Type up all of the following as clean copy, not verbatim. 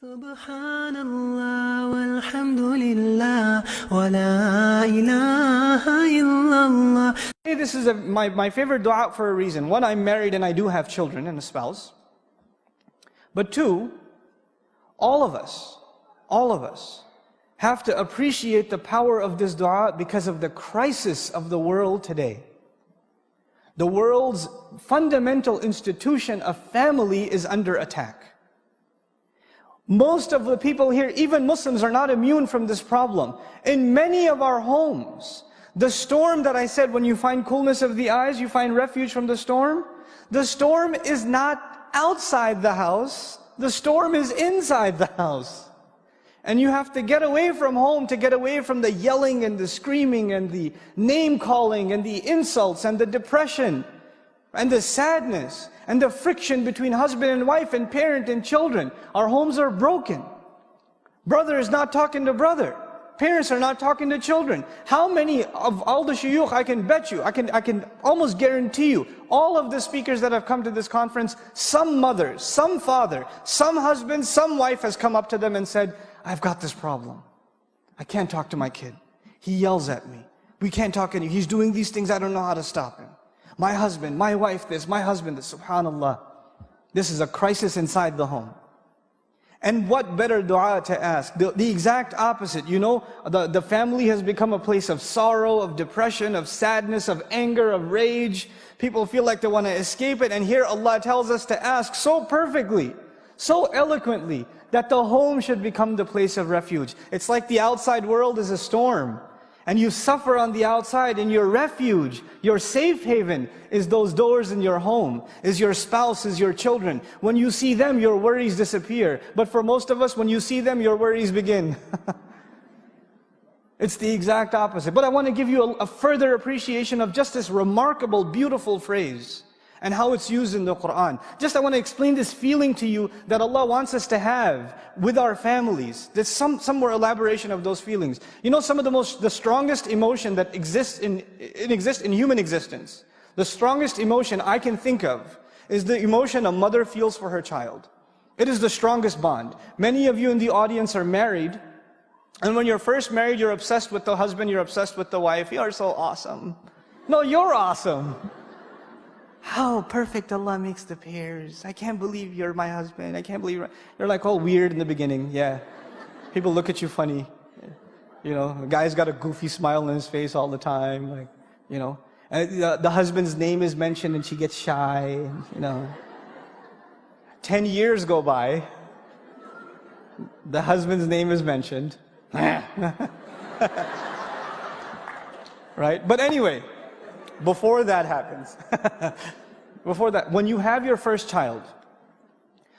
Subhanallah walhamdulillah wa la ilaha illallah. This is my favorite dua for a reason. One, I'm married and I do have children and a spouse. But two, all of us have to appreciate the power of this dua because of the crisis of the world today. The world's fundamental institution of family is under attack. Most of the people here, even Muslims, are not immune from this problem. In many of our homes, the storm that I said, when you find coolness of the eyes, you find refuge from the storm is not outside the house, the storm is inside the house. And you have to get away from home to get away from the yelling and the screaming and the name calling and the insults and the depression and the sadness and the friction between husband and wife and parent and children. Our homes are broken. Brother is not talking to brother. Parents are not talking to children. How many of all the shuyukh, I can bet you, I can almost guarantee you, all of the speakers that have come to this conference, some mother, some father, some husband, some wife has come up to them and said, I've got this problem. I can't talk to my kid. He yells at me. We can't talk anymore. He's doing these things, I don't know how to stop him. My husband, my wife this, my husband this. Subhanallah. This is a crisis inside the home. And what better dua to ask? The exact opposite. You know, the family has become a place of sorrow, of depression, of sadness, of anger, of rage. People feel like they want to escape it. And here Allah tells us to ask so perfectly, so eloquently, that the home should become the place of refuge. It's like the outside world is a storm, and you suffer on the outside, and your refuge, your safe haven, is those doors in your home, is your spouse, is your children. When you see them, your worries disappear. But for most of us, when you see them, your worries begin. It's the exact opposite. But I want to give you a further appreciation of just this remarkable, beautiful phrase and how it's used in the Quran. I want to explain this feeling to you that Allah wants us to have with our families. There's some more elaboration of those feelings. You know, some of the strongest emotion that exists in human existence, the strongest emotion I can think of is the emotion a mother feels for her child. It is the strongest bond. Many of you in the audience are married, and when you're first married, you're obsessed with the husband, you're obsessed with the wife. You are so awesome. No, you're awesome. How perfect Allah makes the pairs. I can't believe you're my husband. I can't believe you're like all weird in the beginning. Yeah. People look at you funny. You know, the guy's got a goofy smile on his face all the time. Like, you know, and the husband's name is mentioned and she gets shy. You know, 10 years go by. The husband's name is mentioned. Right? But anyway, before that happens, when you have your first child,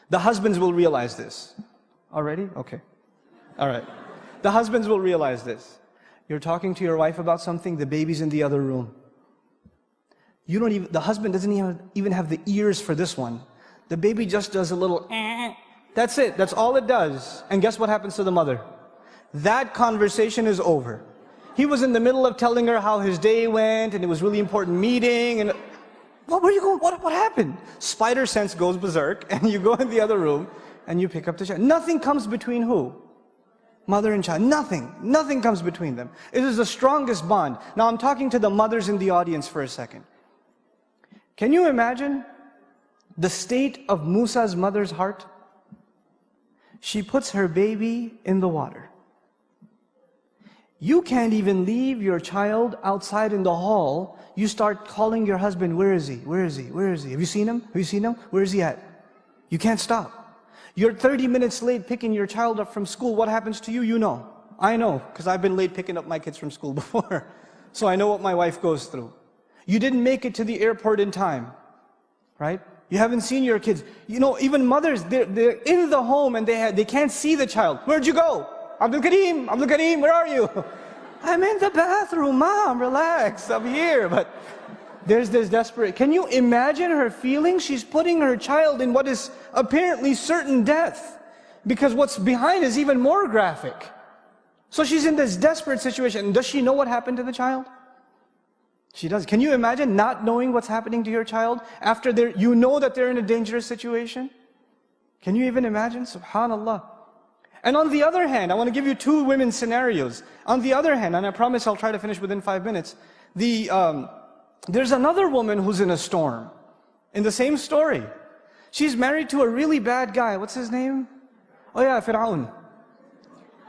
the husbands will realize this. Already? Okay. All right. The husbands will realize this. You're talking to your wife about something, the baby's in the other room. The husband doesn't even have the ears for this one. The baby just does a little That's it. That's all it does. And guess what happens to the mother? That conversation is over. He was in the middle of telling her how his day went, and it was a really important meeting, and where are you going? What happened? Spider sense goes berserk, and you go in the other room, and you pick up the child. Nothing comes between who? Mother and child. Nothing comes between them. It is the strongest bond. Now I'm talking to the mothers in the audience for a second. Can you imagine the state of Musa's mother's heart? She puts her baby in the water. You can't even leave your child outside in the hall. You start calling your husband, where is he? Where is he? Where is he? Have you seen him? Have you seen him? Where is he at? You can't stop. You're 30 minutes late picking your child up from school. What happens to you? You know. I know, because I've been late picking up my kids from school before. So I know what my wife goes through. You didn't make it to the airport in time, right? You haven't seen your kids. You know, even mothers, they're in the home and they can't see the child. Where'd you go? Abdul Kareem, where are you? I'm in the bathroom, Mom, relax, I'm here. But there's this desperate, can you imagine her feelings? She's putting her child in what is apparently certain death, because what's behind is even more graphic. So she's in this desperate situation. Does she know what happened to the child? She does. Can you imagine not knowing what's happening to your child after you know that they're in a dangerous situation? Can you even imagine? Subhanallah. And on the other hand, I want to give you two women's scenarios. On the other hand, and I promise I'll try to finish within 5 minutes, there's another woman who's in a storm. In the same story. She's married to a really bad guy. What's his name? Oh yeah, Fir'aun.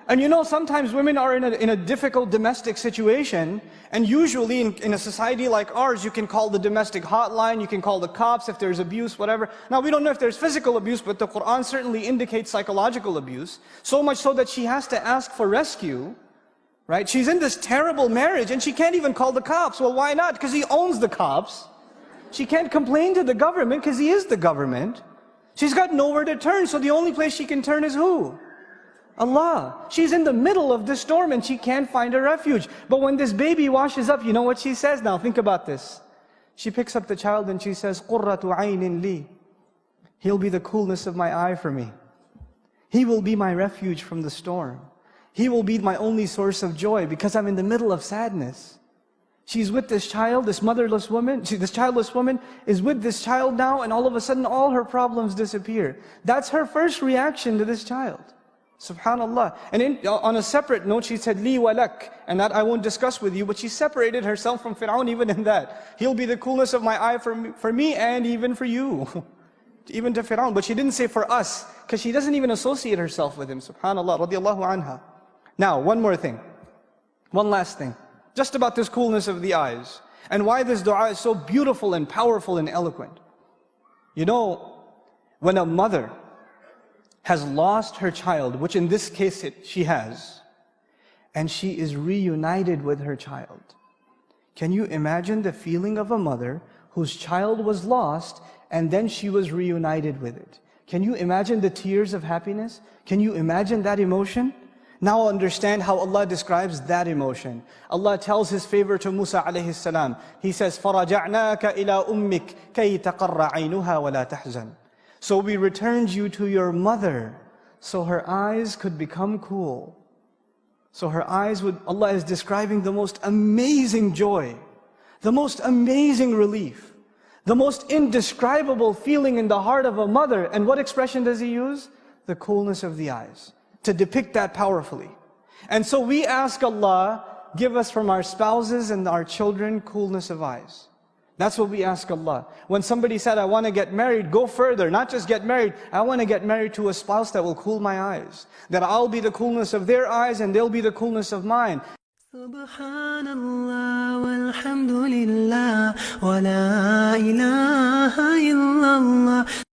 And you know, sometimes women are in a difficult domestic situation, and usually in a society like ours, you can call the domestic hotline, you can call the cops if there's abuse, whatever. Now, we don't know if there's physical abuse, but the Quran certainly indicates psychological abuse, so much so that she has to ask for rescue, right? She's in this terrible marriage, and she can't even call the cops. Well, why not? Because he owns the cops. She can't complain to the government, because he is the government. She's got nowhere to turn, so the only place she can turn is who? Allah. She's in the middle of this storm and she can't find a refuge. But when this baby washes up, you know what she says now? Think about this. She picks up the child and she says, qurrota aynin li. He'll be the coolness of my eye for me. He will be my refuge from the storm. He will be my only source of joy because I'm in the middle of sadness. She's with this child, this motherless woman, this childless woman is with this child now, and all of a sudden all her problems disappear. That's her first reaction to this child. Subhanallah. And on a separate note, she said, Li walak, and that I won't discuss with you, but she separated herself from Fir'aun even in that. He'll be the coolness of my eye for me and even for you. Even to Fir'aun. But she didn't say for us, because she doesn't even associate herself with him. Subhanallah, radiallahu anha. Now, one more thing. One last thing. Just about this coolness of the eyes. And why this dua is so beautiful and powerful and eloquent. You know, when a mother has lost her child, which in this case she has, and she is reunited with her child. Can you imagine the feeling of a mother whose child was lost and then she was reunited with it? Can you imagine the tears of happiness? Can you imagine that emotion? Now understand how Allah describes that emotion. Allah tells His favor to Musa alayhi salam. He says, فَرَجَعْنَاكَ إِلَىٰ أُمِّكَ كَيْ تَقَرَّ عَيْنُهَا وَلَا تَحْزَنْ. So we returned you to your mother, so her eyes could become cool. So her eyes would, Allah is describing the most amazing joy, the most amazing relief, the most indescribable feeling in the heart of a mother. And what expression does He use? The coolness of the eyes, to depict that powerfully. And so we ask Allah, give us from our spouses and our children coolness of eyes. That's what we ask Allah. When somebody said, I want to get married, go further. Not just get married, I want to get married to a spouse that will cool my eyes. That I'll be the coolness of their eyes and they'll be the coolness of mine. Subhanallah walhamdulillah wa la ilaha illallah.